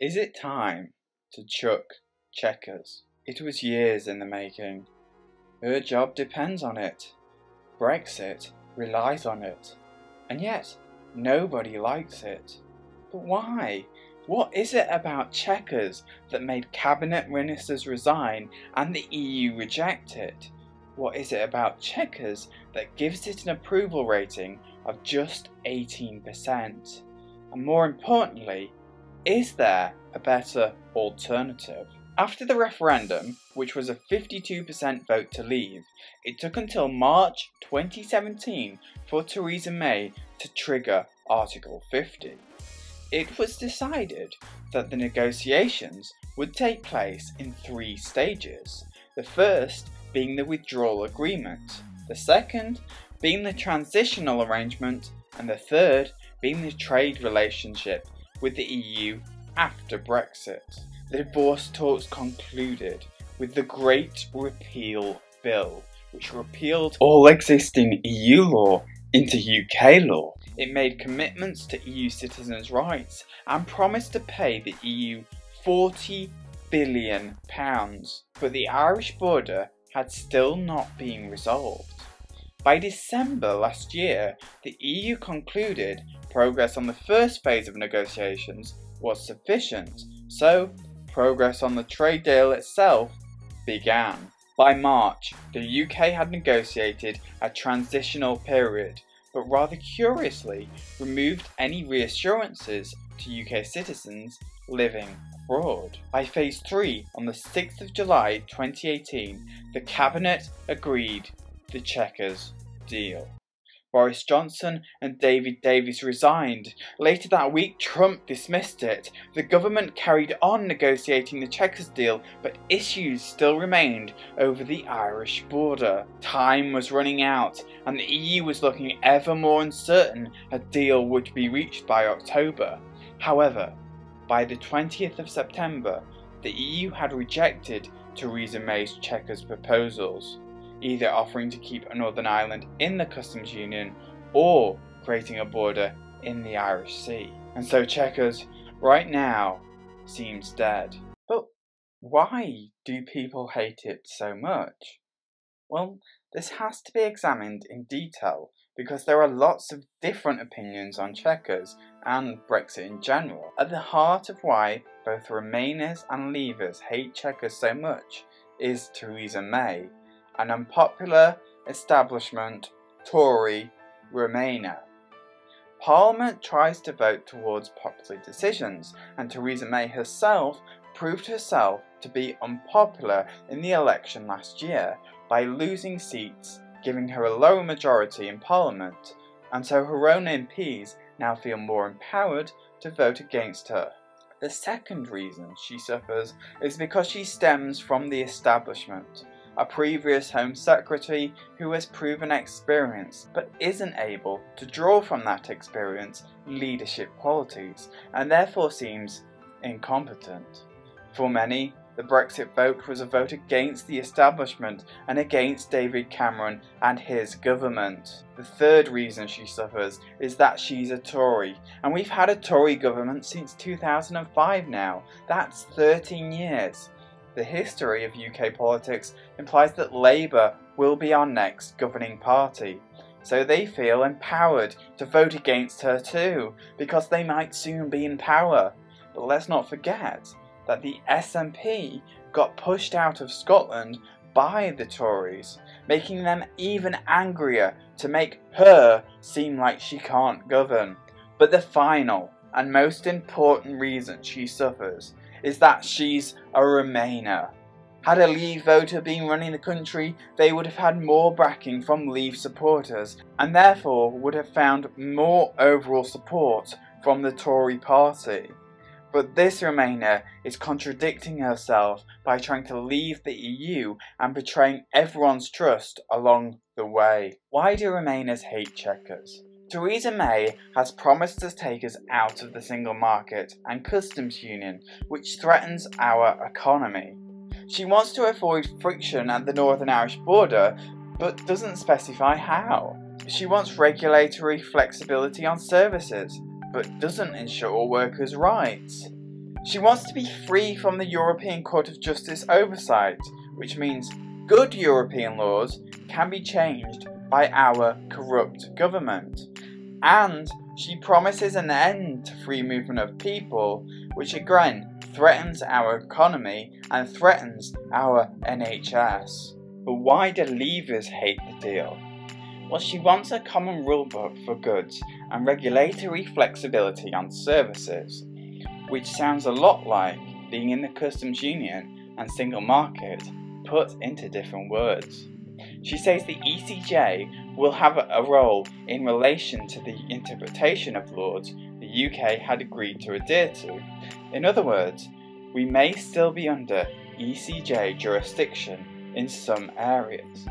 Is it time to chuck Chequers? It was years in the making. Her job depends on it. Brexit relies on it. And yet, nobody likes it. But why? What is it about Chequers that made cabinet ministers resign and the EU reject it? What is it about Chequers that gives it an approval rating of just 18%? And more importantly, is there a better alternative? After the referendum, which was a 52% vote to leave, it took until March 2017 for Theresa May to trigger Article 50. It was decided that the negotiations would take place in 3 stages, the first being the withdrawal agreement, the second being the transitional arrangement, and the third being the trade relationship with the EU after Brexit. The divorce talks concluded with the Great Repeal Bill, which repealed all existing EU law into UK law. It made commitments to EU citizens' rights and promised to pay the EU £40 billion, but the Irish border had still not been resolved. By December last year, the EU concluded progress on the first phase of negotiations was sufficient, so progress on the trade deal itself began. By March, the UK had negotiated a transitional period, but rather curiously removed any reassurances to UK citizens living abroad. By Phase 3, on the 6th of July 2018, the Cabinet agreed the Chequers deal. Boris Johnson and David Davis resigned. Later that week, Trump dismissed it. The government carried on negotiating the Chequers deal, but issues still remained over the Irish border. Time was running out, and the EU was looking ever more uncertain a deal would be reached by October. However, by the 20th of September, the EU had rejected Theresa May's Chequers proposals, either offering to keep a Northern Ireland in the customs union or creating a border in the Irish Sea. And so Chequers, right now, seems dead. But why do people hate it so much? Well, this has to be examined in detail because there are lots of different opinions on Chequers and Brexit in general. At the heart of why both Remainers and Leavers hate Chequers so much is Theresa May, an unpopular establishment Tory Remainer. Parliament tries to vote towards popular decisions, and Theresa May herself proved herself to be unpopular in the election last year by losing seats, giving her a lower majority in Parliament, and so her own MPs now feel more empowered to vote against her. The second reason she suffers is because she stems from the establishment, a previous Home Secretary who has proven experience but isn't able to draw from that experience leadership qualities and therefore seems incompetent. For many, the Brexit vote was a vote against the establishment and against David Cameron and his government. The third reason she suffers is that she's a Tory, and we've had a Tory government since 2005 now. That's 13 years. The history of UK politics implies that Labour will be our next governing party, so they feel empowered to vote against her too, because they might soon be in power. But let's not forget that the SNP got pushed out of Scotland by the Tories, making them even angrier to make her seem like she can't govern. But the final and most important reason she suffers is that she's a Remainer. Had a Leave voter been running the country, they would have had more backing from Leave supporters and therefore would have found more overall support from the Tory party. But this Remainer is contradicting herself by trying to leave the EU and betraying everyone's trust along the way. Why do Remainers hate Chequers? Theresa May has promised to take us out of the single market and customs union, which threatens our economy. She wants to avoid friction at the Northern Irish border, but doesn't specify how. She wants regulatory flexibility on services, but doesn't ensure workers' rights. She wants to be free from the European Court of Justice oversight, which means good European laws can be changed by our corrupt government. And she promises an end to free movement of people, which again threatens our economy and threatens our NHS. But why do Leavers hate the deal? Well, she wants a common rulebook for goods and regulatory flexibility on services, which sounds a lot like being in the customs union and single market put into different words. She says the ECJ will have a role in relation to the interpretation of laws the UK had agreed to adhere to. In other words, we may still be under ECJ jurisdiction in some areas.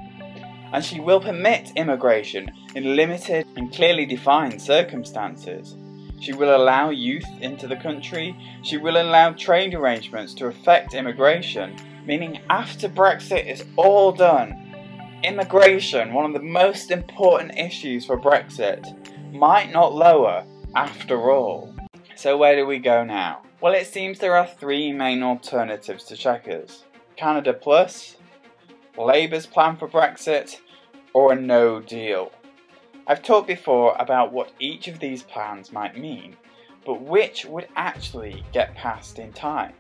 And she will permit immigration in limited and clearly defined circumstances. She will allow youth into the country. She will allow trade arrangements to affect immigration, meaning after Brexit is all done, immigration, one of the most important issues for Brexit, might not lower after all. So where do we go now? Well, it seems there are three main alternatives to Chequers: Canada Plus, Labour's plan for Brexit, or a no deal. I've talked before about what each of these plans might mean, but which would actually get passed in time.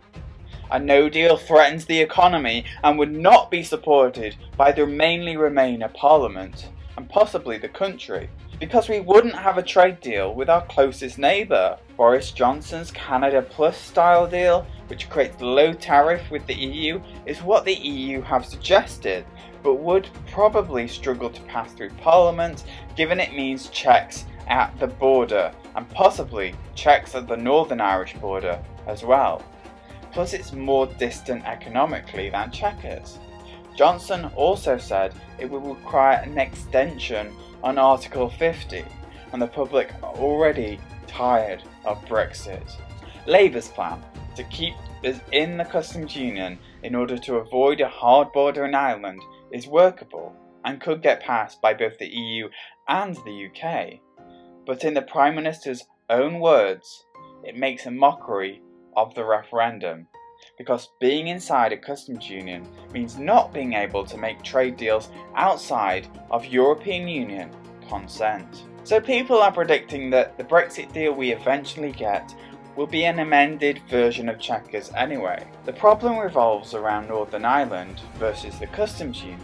A no deal threatens the economy and would not be supported by the mainly Remainer Parliament and possibly the country, because we wouldn't have a trade deal with our closest neighbour. Boris Johnson's Canada Plus style deal, which creates low tariff with the EU, is what the EU have suggested, but would probably struggle to pass through Parliament, given it means checks at the border and possibly checks at the Northern Irish border as well. Plus it's more distant economically than Chequers. Johnson also said it would require an extension on Article 50, and the public are already tired of Brexit. Labour's plan to keep us in the customs union in order to avoid a hard border in Ireland is workable and could get passed by both the EU and the UK. But in the Prime Minister's own words, it makes a mockery of the referendum, because being inside a customs union means not being able to make trade deals outside of European Union consent. So people are predicting that the Brexit deal we eventually get will be an amended version of Chequers anyway. The problem revolves around Northern Ireland versus the customs union.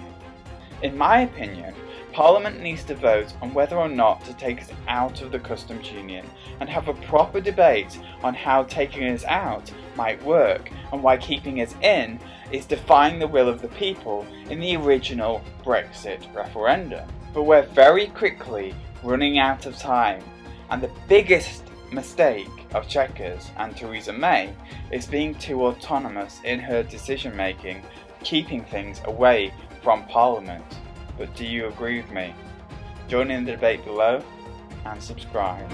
In my opinion, Parliament needs to vote on whether or not to take us out of the customs union and have a proper debate on how taking us out might work and why keeping us in is defying the will of the people in the original Brexit referendum. But we're very quickly running out of time, and the biggest mistake of Chequers and Theresa May is being too autonomous in her decision making, keeping things away from Parliament. But do you agree with me? Join in the debate below and subscribe.